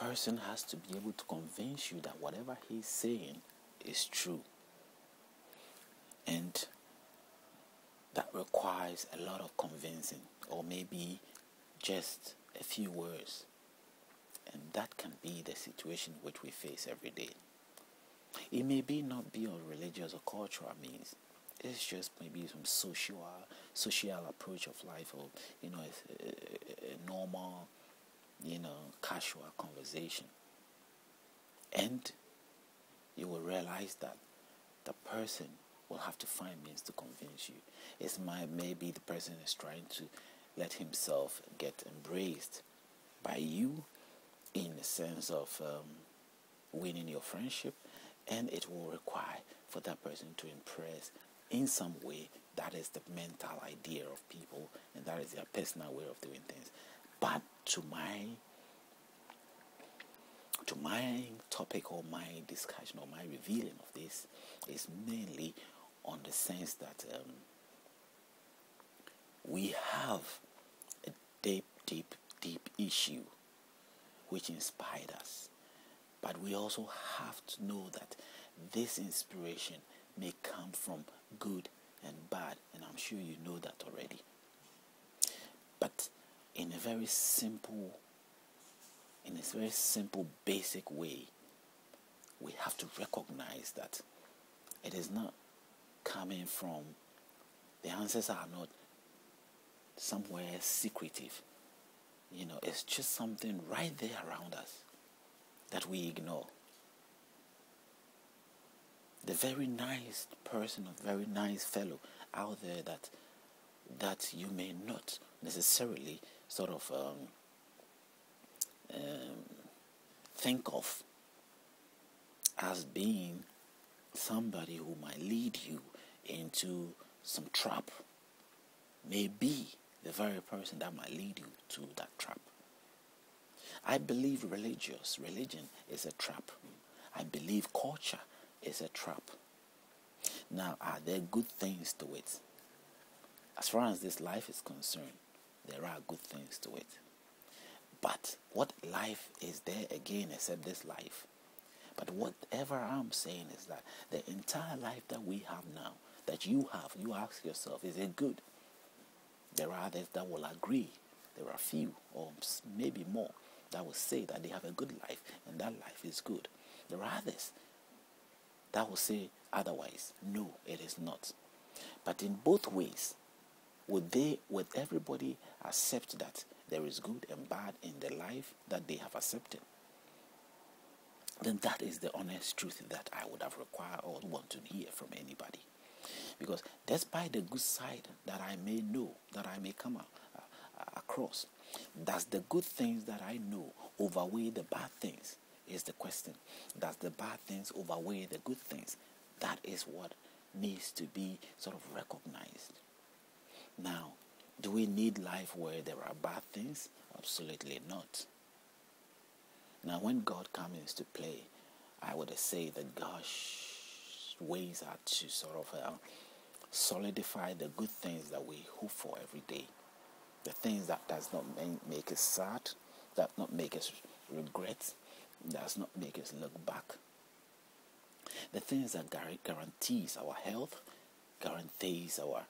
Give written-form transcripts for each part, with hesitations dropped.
person has to be able to convince you that whatever he's saying is true. And that requires a lot of convincing, or maybe just a few words. And that can be the situation which we face every day. It may not be on religious or cultural means. It's just maybe some social approach of life, or a normal, casual conversation. And you will realize that the person will have to find means to convince you. Maybe the person is trying to let himself get embraced by you in the sense of winning your friendship, and it will require for that person to impress in some way. That is the mental idea of people, and that is their personal way of doing things. But to my topic, or my discussion, or my revealing of this is mainly on the sense that we have a deep issue which inspired us. But we also have to know that this inspiration may come from good and bad, and I'm sure you know that already. But in a very simple, basic way, we have to recognize that it is not coming from, the answers are not somewhere secretive. It's just something right there around us that we ignore. The very nice person, a very nice fellow out there that you may not necessarily sort of think of as being somebody who might lead you into some trap, may be the very person that might lead you to that trap. I believe religion is a trap. I believe culture is a trap. Now, are there good things to it? As far as this life is concerned, there are good things to it. But what life is there again except this life? But whatever I'm saying is that the entire life that we have now, that you have, you ask yourself, is it good? There are others that will agree. There are few, or maybe more, that will say that they have a good life and that life is good. There are others that will say otherwise. No, it is not. But in both ways, would everybody accept that there is good and bad in the life that they have accepted? Then that is the honest truth that I would have required or want to hear from anybody. Because despite the good side that I may know, that I may come across, does the good things that I know outweigh the bad things? Is the question. Does the bad things outweigh the good things? That is what needs to be sort of recognized. Now, do we need life where there are bad things? Absolutely not. Now, when God comes into play, I would say that God's ways are to sort of solidify the good things that we hope for every day. The things that does not make us sad, that not make us regret, does not make us look back. The things that guarantees our health, guarantees our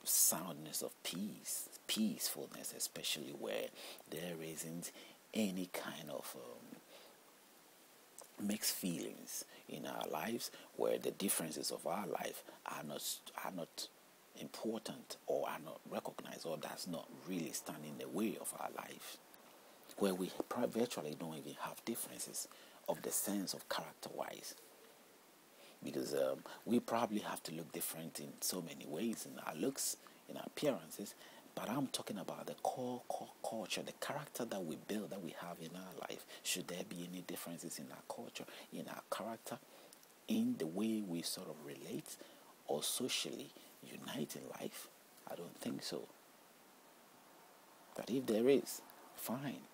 soundness of peacefulness, especially where there isn't any kind of mixed feelings in our lives, where the differences of our life are not important, or are not recognized, or does not really stand in the way of our life, where we virtually don't even have differences of the sense of character-wise. Because we probably have to look different in so many ways, in our looks, in our appearances, but I'm talking about the core culture, the character that we build, that we have in our life. Should there be any differences in our culture, in our character, in the way we sort of relate or socially unite in life? I don't think so. But if there is, fine.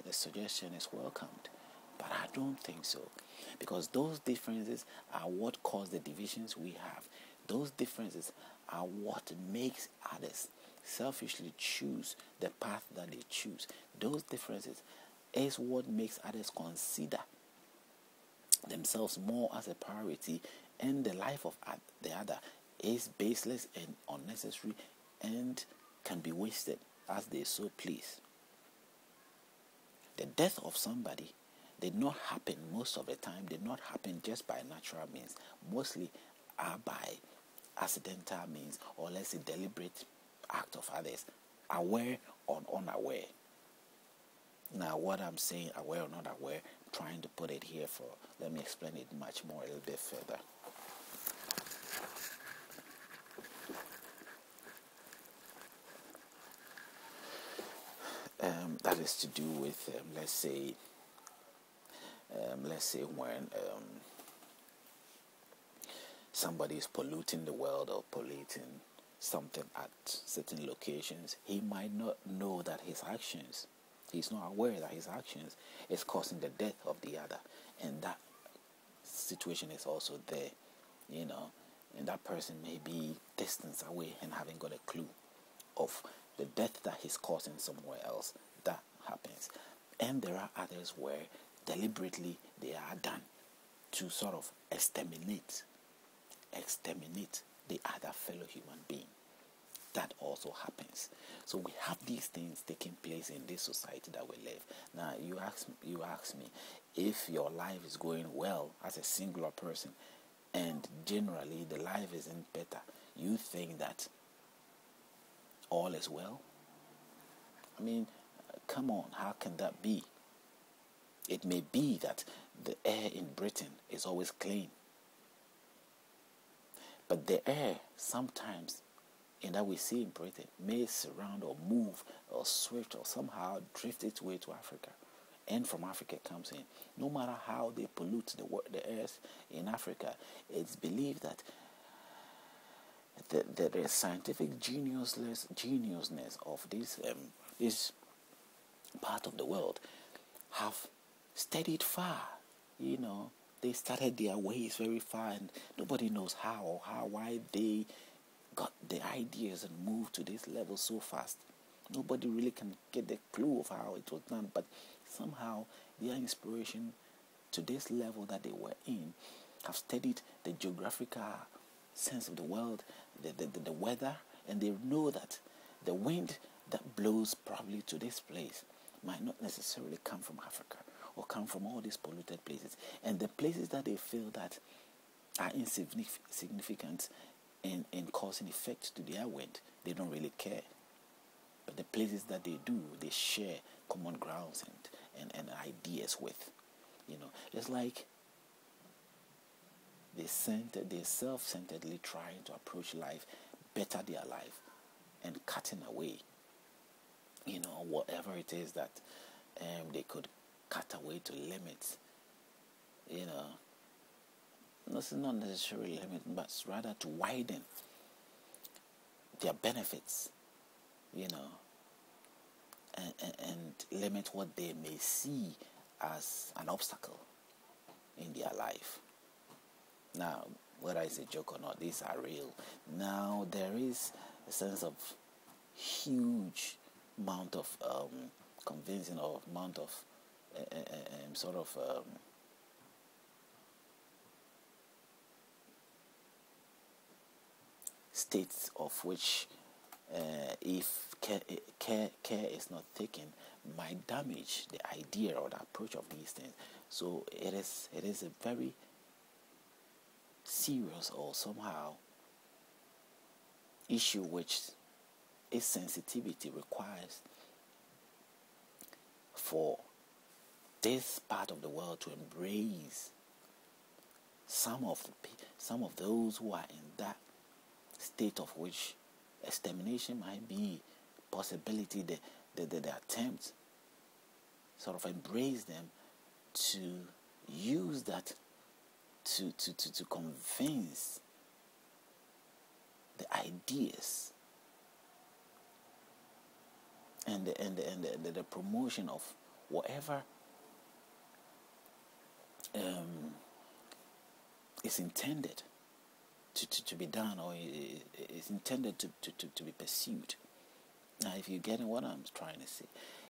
The suggestion is welcomed. But I don't think so. Because those differences are what cause the divisions we have. Those differences are what makes others selfishly choose the path that they choose. Those differences is what makes others consider themselves more as a priority, and the life of the other is baseless and unnecessary and can be wasted as they so please. The death of somebody did not happen most of the time, did not happen just by natural means. Mostly are by accidental means, or let's say deliberate act of others, aware or unaware. Now, what I'm saying, aware or not aware, I'm trying to put it here for, let me explain it much more, a little bit further. That is to do with, let's say when somebody is polluting the world or polluting something at certain locations, he might not know that he's not aware that his actions is causing the death of the other, and that situation is also there, and that person may be distance away and haven't got a clue of the death that he's causing somewhere else. That happens. And there are others where deliberately they are done to sort of exterminate the other fellow human being. That also happens. So we have these things taking place in this society that we live. Now you ask me if your life is going well as a singular person, and generally the life isn't better, you think that all is well? I mean, come on, how can that be? It may be that the air in Britain is always clean, but the air sometimes in that we see in Britain may surround or move or swift or somehow drift its way to Africa, and from Africa comes in. No matter how they pollute the air in Africa, it's believed that the scientific geniusness of this part of the world have studied far. They started their ways very far, and nobody knows why they got the ideas and moved to this level so fast. Nobody really can get the clue of how it was done, but somehow their inspiration to this level that they were in have studied the geographical sense of the world, the weather, and they know that the wind that blows probably to this place might not necessarily come from Africa or come from all these polluted places. And the places that they feel that are insignificant in causing effect to their wind, they don't really care. But the places that they do, they share common grounds and ideas with. Just like they self-centeredly trying to approach life, better their life, and cutting away, whatever it is that they could cut away to limit. This is not necessarily limit, but rather to widen their benefits, and limit what they may see as an obstacle in their life. Now, whether it's a joke or not, these are real. Now, there is a sense of huge amount of convincing, or amount of states of which, if care is not taken, might damage the idea or the approach of these things. So it is a very serious or somehow issue which its sensitivity requires for this part of the world to embrace some of those who are in that state of which extermination might be possibility. The attempt sort of embrace them, to use that to convince the ideas and the promotion of whatever is intended to be done, or is intended to be pursued. Now, if you're getting what I'm trying to say,